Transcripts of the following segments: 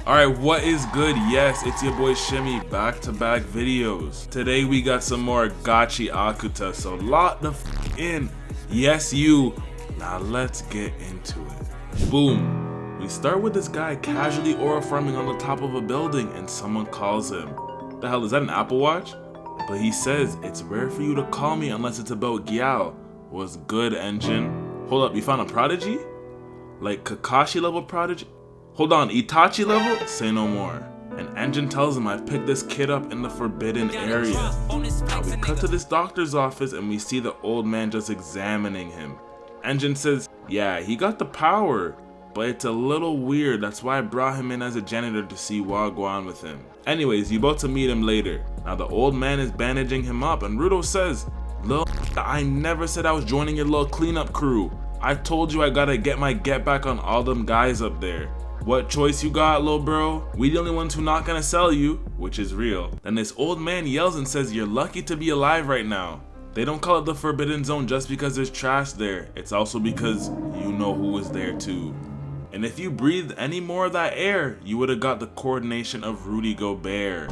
Alright, what is good? Yes, it's your boy Shimmy, back-to-back videos. Today we got some more Gachiakuta, so lock the f in. Yes, you. Now let's get into it. Boom. We start with this guy casually aura farming on the top of a building and someone calls him. The hell, is that an Apple Watch? But he says, it's rare for you to call me unless it's about Gyal. Was good, Enjin. Hold up, you found a prodigy? Like Kakashi level prodigy? Hold on, Itachi level? Say no more. And Enjin tells him I picked this kid up in the forbidden area. Now we cut to this doctor's office and we see the old man just examining him. Enjin says, yeah, he got the power, but it's a little weird. That's why I brought him in as a janitor to see what go on with him. Anyways, you about to meet him later. Now the old man is bandaging him up and Rudo says, Lil, I never said I was joining your little cleanup crew. I told you I gotta get my get back on all them guys up there. What choice you got, lil bro? We the only ones who not gonna sell you, which is real. Then this old man yells and says you're lucky to be alive right now. They don't call it the Forbidden Zone just because there's trash there. It's also because you know who was there too. And if you breathed any more of that air, you would have got the coordination of Rudy Gobert.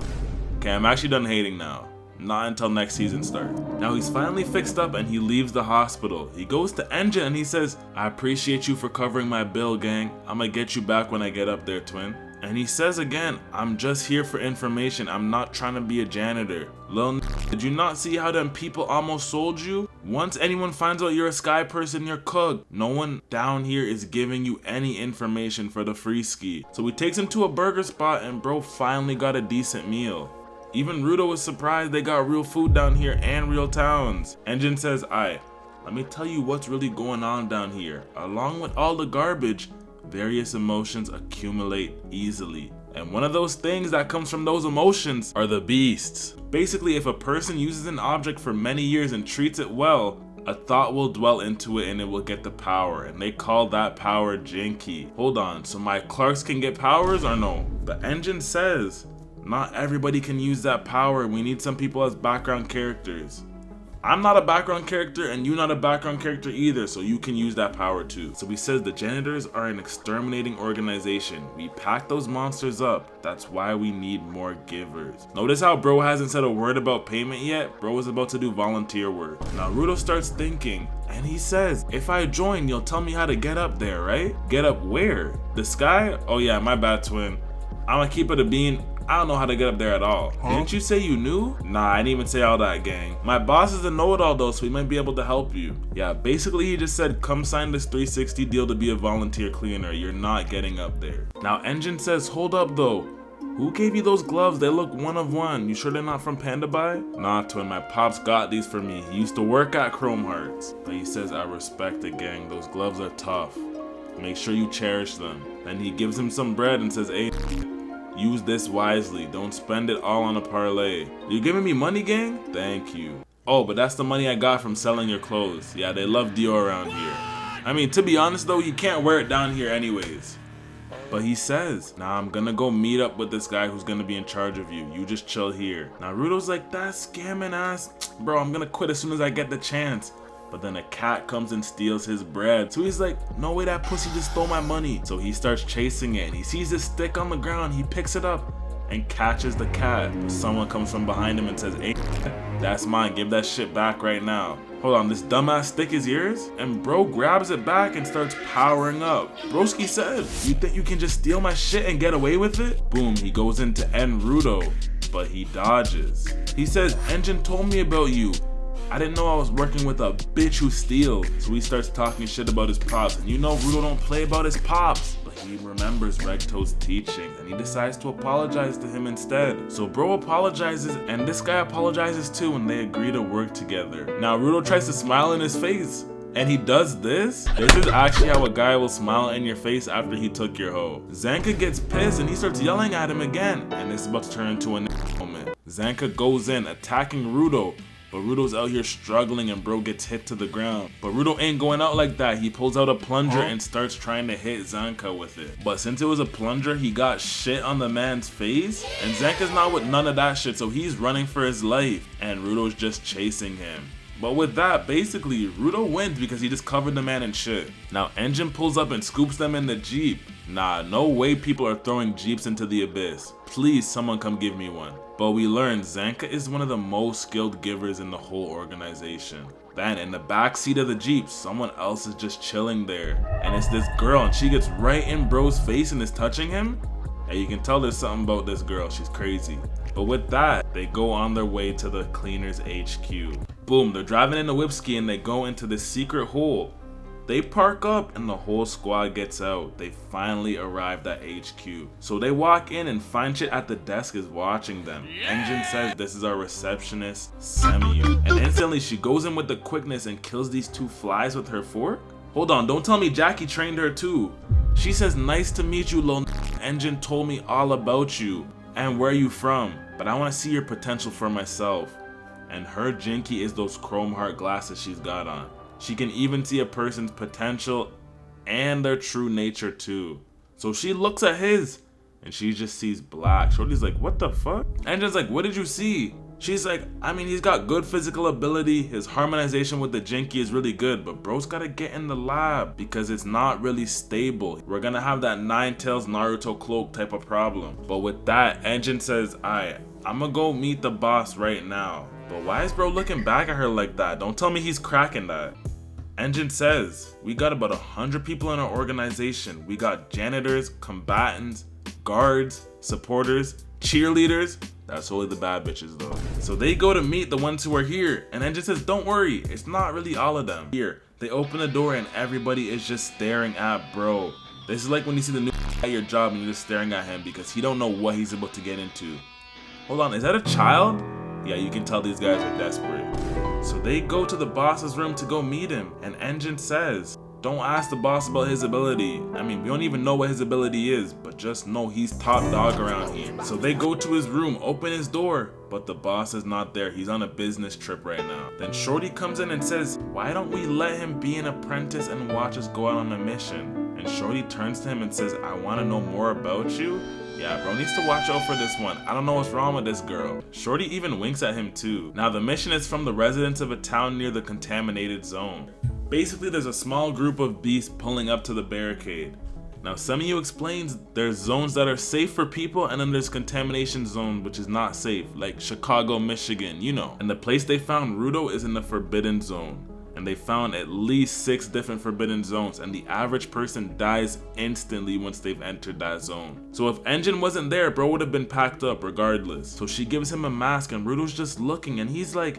Okay, I'm actually done hating now. Not until next season starts. Now he's finally fixed up and he leaves the hospital. He goes to Enjin and he says, I appreciate you for covering my bill, gang. I'ma get you back when I get up there, twin. And he says again, I'm just here for information. I'm not trying to be a janitor. Lil, did you not see how them people almost sold you? Once anyone finds out you're a sky person, you're cooked. No one down here is giving you any information for the free ski. So he takes him to a burger spot and bro finally got a decent meal. Even Rudo was surprised they got real food down here and real towns. Enjin says, aight, let me tell you what's really going on down here. Along with all the garbage, various emotions accumulate easily. And one of those things that comes from those emotions are the beasts. Basically, if a person uses an object for many years and treats it well, a thought will dwell into it and it will get the power. And they call that power Jinky. Hold on, so my Clarks can get powers or no? The Enjin says, not everybody can use that power. We need some people as background characters. I'm not a background character and you're not a background character either, so you can use that power too. So he says the janitors are an exterminating organization. We pack those monsters up. That's why we need more givers. Notice how bro hasn't said a word about payment yet? Bro is about to do volunteer work. Now Rudo starts thinking and he says, if I join, you'll tell me how to get up there, right? Get up where? The sky? Oh yeah, my bad, twin. I'ma keep it a bean. I don't know how to get up there at all. Huh? Didn't you say you knew? Nah, I didn't even say all that, gang. My boss is a know-it-all though, so he might be able to help you. Yeah, basically he just said, come sign this 360 deal to be a volunteer cleaner. You're not getting up there. Now Enjin says, hold up though. Who gave you those gloves? They look one of one. You sure they're not from Panda Buy? Nah, twin, my pops got these for me. He used to work at Chrome Hearts. But he says, I respect it, gang. Those gloves are tough. Make sure you cherish them. Then he gives him some bread and says, hey, use this wisely. Don't spend it all on a parlay. You giving me money, gang? Thank you. Oh, but that's the money I got from selling your clothes. Yeah, they love Dior around here. I mean, to be honest though, you can't wear it down here anyways. But he says, nah, I'm gonna go meet up with this guy who's gonna be in charge of you. You just chill here. Now Rudo's like, that's scamming ass. Bro, I'm gonna quit as soon as I get the chance. But then a cat comes and steals his bread. So he's like, no way, that pussy just stole my money. So he starts chasing it and he sees this stick on the ground. He picks it up and catches the cat. Someone comes from behind him and says, hey, that's mine. Give that shit back right now. Hold on, this dumbass stick is yours? And bro grabs it back and starts powering up. Broski said, you think you can just steal my shit and get away with it? Boom, he goes into end Rudo, but he dodges. He says, Enjin told me about you. I didn't know I was working with a bitch who steals. So he starts talking shit about his pops. And you know Rudo don't play about his pops. But he remembers Regto's teaching and he decides to apologize to him instead. So bro apologizes and this guy apologizes too and they agree to work together. Now Rudo tries to smile in his face. And he does this? This is actually how a guy will smile in your face after he took your hoe. Zanka gets pissed and he starts yelling at him again. And it's about to turn into a moment. Zanka goes in attacking Rudo. But Rudo's out here struggling and bro gets hit to the ground. But Rudo ain't going out like that. He pulls out a plunger and starts trying to hit Zanka with it. But since it was a plunger, he got shit on the man's face. And Zanka's not with none of that shit, so he's running for his life. And Rudo's just chasing him. But with that, basically, Rudo wins because he just covered the man in shit. Now Enjin pulls up and scoops them in the Jeep. Nah, no way people are throwing Jeeps into the abyss. Please, someone come give me one. But we learn Zanka is one of the most skilled givers in the whole organization. Then in the back seat of the Jeep, someone else is just chilling there. And it's this girl, and she gets right in bro's face and is touching him. And you can tell there's something about this girl, she's crazy. But with that, they go on their way to the cleaners HQ. Boom, they're driving in the whipski and they go into this secret hole. They park up and the whole squad gets out. They finally arrived at HQ. So they walk in and find shit at the desk is watching them. Enjin says this is our receptionist, Semiyu. And instantly she goes in with the quickness and kills these two flies with her fork. Hold on, don't tell me Jackie trained her too. She says, nice to meet you, lil Enjin told me all about you and where you from, but I want to see your potential for myself. And her jinky is those chrome heart glasses she's got on. She can even see a person's potential and their true nature too. So she looks at his and she just sees black. Shorty's like, what the fuck? Enjin's like, what did you see? She's like, I mean, he's got good physical ability. His harmonization with the jinky is really good, but bro's gotta get in the lab because it's not really stable. We're gonna have that Nine Tails Naruto cloak type of problem. But with that, Enjin says, I'm gonna go meet the boss right now. But why is bro looking back at her like that? Don't tell me he's cracking that. Enjin says, we got about 100 people in our organization. We got janitors, combatants, guards, supporters, cheerleaders. That's only the bad bitches though. So they go to meet the ones who are here, and Enjin says, don't worry, it's not really all of them. Here, they open the door and everybody is just staring at bro. This is like when you see the new at your job and you're just staring at him because he don't know what he's about to get into. Hold on, is that a child? Yeah, you can tell these guys are desperate. So they go to the boss's room to go meet him, and Enjin says, don't ask the boss about his ability. I mean, we don't even know what his ability is, but just know he's top dog around here. So they go to his room, open his door, but the boss is not there. He's on a business trip right now. Then Shorty comes in and says, why don't we let him be an apprentice and watch us go out on a mission? And Shorty turns to him and says, I want to know more about you. Yeah, bro needs to watch out for this one. I don't know what's wrong with this girl. Shorty even winks at him too. Now the mission is from the residents of a town near the contaminated zone. Basically, there's a small group of beasts pulling up to the barricade. Now Semiyu explains there's zones that are safe for people and then there's contamination zone which is not safe, like Chicago, Michigan, you know. And the place they found Rudo is in the forbidden zone. And they found at least 6 different forbidden zones, and the average person dies instantly once they've entered that zone. So if Enjin wasn't there, bro would have been packed up regardless. So she gives him a mask and Rudo's just looking and he's like,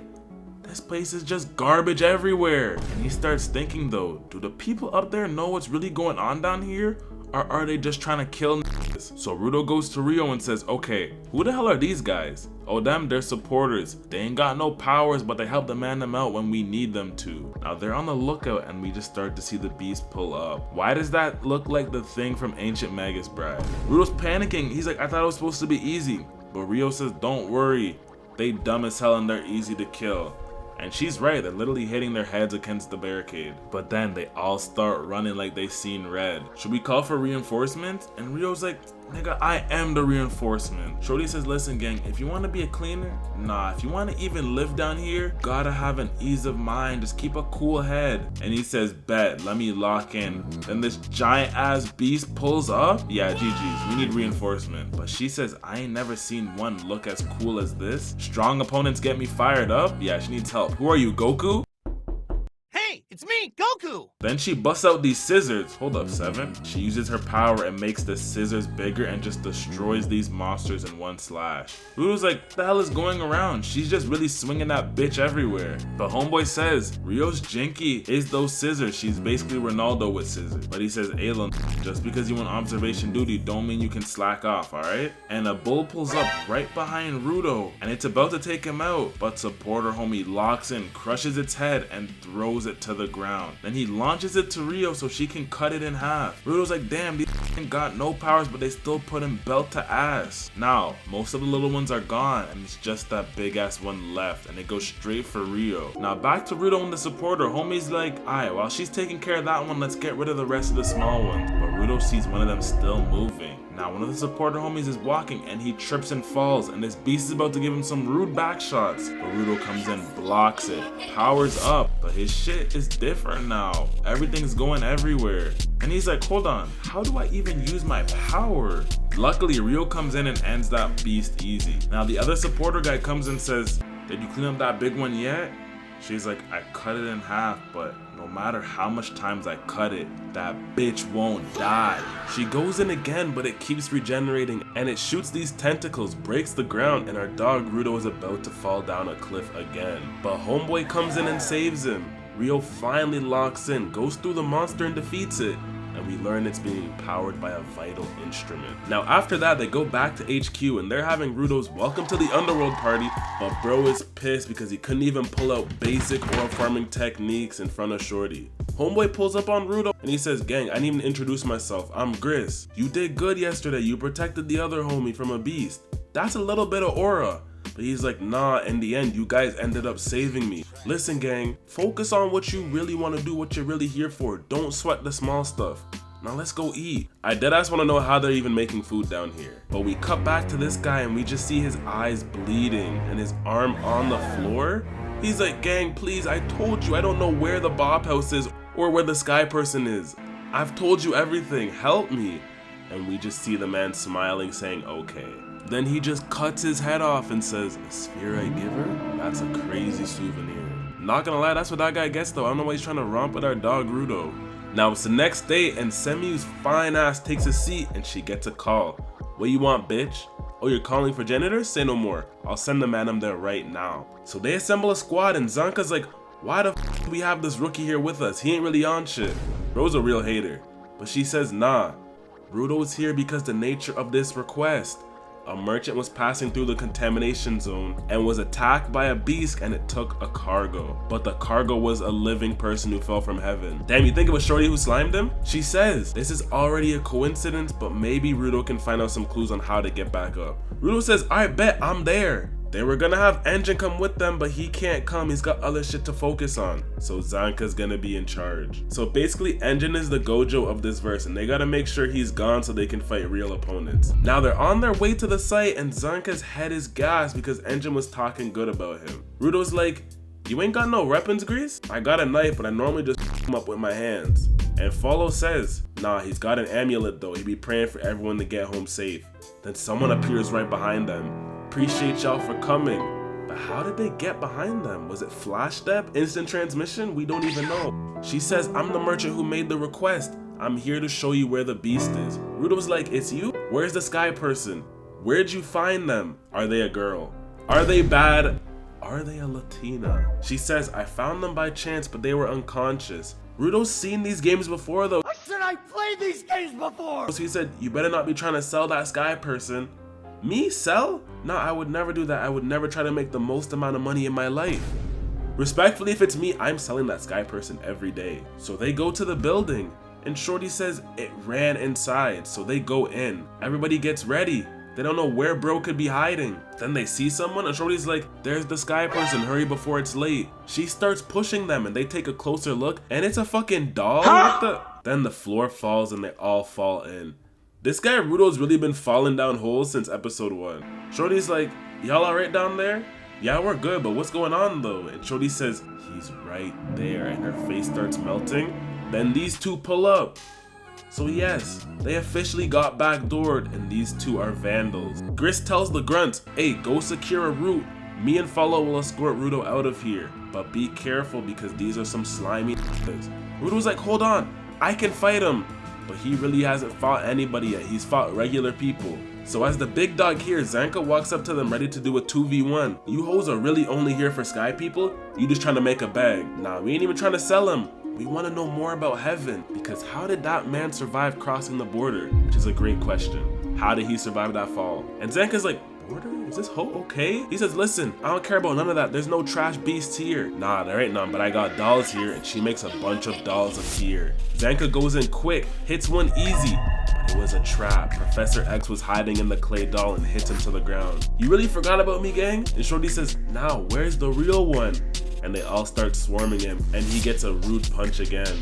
this place is just garbage everywhere. And he starts thinking though, do the people up there know what's really going on down here? Or are they just trying to kill niggas? So Rudo goes to Riyo and says, okay, who the hell are these guys? Oh, they're supporters. They ain't got no powers, but they help the man them out when we need them to. Now they're on the lookout and we just start to see the beast pull up. Why does that look like the thing from Ancient Magus Bride? Rudo's panicking. He's like, I thought it was supposed to be easy. But Riyo says, don't worry. They dumb as hell and they're easy to kill. And she's right, they're literally hitting their heads against the barricade. But then they all start running like they seen red. Should we call for reinforcements? And Rio's like, nigga, I am the reinforcement. Shorty says, listen gang, if you want to be a cleaner, nah, if you want to even live down here, gotta have an ease of mind, just keep a cool head. And he says, bet, let me lock in. Then this giant ass beast pulls up. Yeah, GG's, we need reinforcement. But she says, I ain't never seen one look as cool as this. Strong opponents get me fired up. Yeah, she needs help. Who are you, Goku? It's me, Goku! Then she busts out these scissors. Hold up, 7. She uses her power and makes the scissors bigger and just destroys these monsters in one slash. Rudo's like, what the hell is going around? She's just really swinging that bitch everywhere. But homeboy says, Rio's jinky is those scissors. She's basically Ronaldo with scissors. But he says, Aelon, just because you on observation duty don't mean you can slack off, alright? And a bull pulls up right behind Rudo and it's about to take him out. But supporter homie locks in, crushes its head and throws it to the ground. Then he launches it to Riyo so she can cut it in half. Rudo's like, damn, these got no powers, but they still put him belt to ass. Now, most of the little ones are gone, and it's just that big ass one left, and it goes straight for Riyo. Now back to Rudo and the supporter. Homie's like, alright, while she's taking care of that one, let's get rid of the rest of the small ones. But Rudo sees one of them still moving. Now one of the supporter homies is walking and he trips and falls, and this beast is about to give him some rude back shots. But Rudo comes in, blocks it, powers up, but his shit is different now. Everything's going everywhere. And he's like, hold on, how do I even use my power? Luckily, Riyo comes in and ends that beast easy. Now the other supporter guy comes and says, did you clean up that big one yet? She's like, I cut it in half, but no matter how much times I cut it, that bitch won't die. She goes in again, but it keeps regenerating, and it shoots these tentacles, breaks the ground, and our dog Rudo is about to fall down a cliff again. But homeboy comes in and saves him. Riyo finally locks in, goes through the monster and defeats it. And we learn it's being powered by a vital instrument. Now after that, they go back to HQ and they're having Rudo's welcome to the underworld party, but bro is pissed because he couldn't even pull out basic ore farming techniques in front of Shorty. Homeboy pulls up on Rudo and he says, gang, I didn't even introduce myself, I'm Gris. You did good yesterday, you protected the other homie from a beast. That's a little bit of aura. But he's like, nah, in the end, you guys ended up saving me. Listen, gang, focus on what you really want to do, what you're really here for. Don't sweat the small stuff. Now let's go eat. I deadass want to know how they're even making food down here. But we cut back to this guy and we just see his eyes bleeding and his arm on the floor. He's like, gang, please, I told you I don't know where the Bob house is or where the sky person is. I've told you everything, help me. And we just see the man smiling saying, okay. Then he just cuts his head off and says, a sphere I give her? That's a crazy souvenir. Not gonna lie, that's what that guy gets though. I don't know why he's trying to romp with our dog Rudo. Now it's the next day and Semiu's fine ass takes a seat and she gets a call. What you want, bitch? Oh, you're calling for janitors? Say no more. I'll send the man there right now. So they assemble a squad and Zanka's like, why the f do we have this rookie here with us? He ain't really on shit. Bro's a real hater. But she says, nah. Rudo's here because the nature of this request. A merchant was passing through the contamination zone and was attacked by a beast and it took a cargo. But the cargo was a living person who fell from heaven. Damn, you think it was Shorty who slimed him? She says, this is already a coincidence, but maybe Rudo can find out some clues on how to get back up. Rudo says, I bet I'm there. They were gonna have Enjin come with them, but he can't come. He's got other shit to focus on. So Zanka's gonna be in charge. So basically, Enjin is the Gojo of this verse, and they gotta make sure he's gone so they can fight real opponents. Now they're on their way to the site, and Zanka's head is gassed because Enjin was talking good about him. Rudo's like, you ain't got no weapons, Grease? I got a knife, but I normally just him up with my hands. And Follow says, nah, he's got an amulet though. He be praying for everyone to get home safe. Then someone appears right behind them. Appreciate y'all for coming. But how did they get behind them? Was it flash step? Instant transmission? We don't even know. She says, I'm the merchant who made the request. I'm here to show you where the beast is. Rudo's like, it's you? Where's the sky person? Where'd you find them? Are they a girl? Are they bad? Are they a Latina? She says, I found them by chance, but they were unconscious. Rudo's seen these games before though. I said I played these games before! So he said, you better not be trying to sell that sky person. Me sell? Nah, I would never do that. I would never try to make the most amount of money in my life. Respectfully, if it's me, I'm selling that sky person every day. So they go to the building and Shorty says it ran inside. So they go in. Everybody gets ready. They don't know where bro could be hiding. Then they see someone and Shorty's like, there's the sky person, hurry before it's late. She starts pushing them and they take a closer look and it's a fucking doll. Then the floor falls and they all fall in. This guy Rudo's really been falling down holes since episode 1. Shorty's like, y'all alright down there? Yeah, we're good, but what's going on though? And Shorty says, he's right there, and her face starts melting. Then these two pull up. So yes, they officially got backdoored, and these two are vandals. Gris tells the grunts, hey, go secure a route. Me and Follow will escort Rudo out of here. But be careful because these are some slimy Rudo's like, hold on, I can fight him. But he really hasn't fought anybody yet. He's fought regular people. So as the big dog here, Zanka walks up to them ready to do a 2v1. You hoes are really only here for sky people? You just trying to make a bag. Nah, we ain't even trying to sell him. We want to know more about heaven. Because how did that man survive crossing the border? Which is a great question. How did he survive that fall? And Zanka's like, border? Is this hoe okay? He says, listen, I don't care about none of that. There's no trash beasts here. Nah, there ain't none, but I got dolls here, and she makes a bunch of dolls appear. Zanka goes in quick, hits one easy, but it was a trap. Professor X was hiding in the clay doll and hits him to the ground. You really forgot about me, gang? And Shorty says, now, where's the real one? and they all start swarming him, and he gets a rude punch again.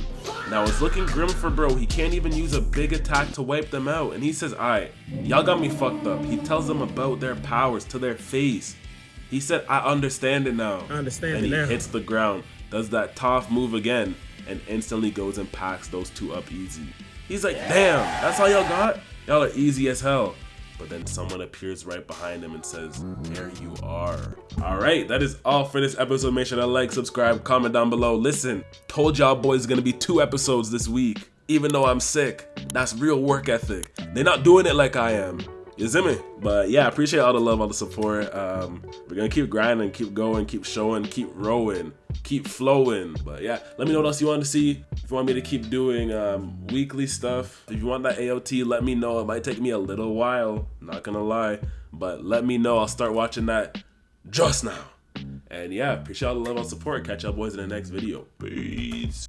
Now it's looking grim for bro. He can't even use a big attack to wipe them out, and he says, "Alright, y'all got me fucked up." He tells them about their powers to their face. He said, "I understand it now." And he hits the ground, does that tough move again, and instantly goes and packs those two up easy. He's like, "Damn, that's all y'all got? Y'all are easy as hell." But then someone appears right behind him and says, "There you are." Alright, that is all for this episode. Make sure to like, subscribe, comment down below. Listen, told y'all boys gonna be 2 episodes this week. Even though I'm sick, that's real work ethic. They're not doing it like I am. You see me? But yeah, I appreciate all the love, all the support. We're gonna keep grinding, keep going, keep showing, keep rowing, keep flowing. But yeah, let me know what else you want to see. If you want me to keep doing weekly stuff, if you want that AOT, let me know. It might take me a little while, not gonna lie, but let me know. I'll start watching that just now. And yeah, appreciate all the love, all the support. Catch y'all boys in the next video. Peace.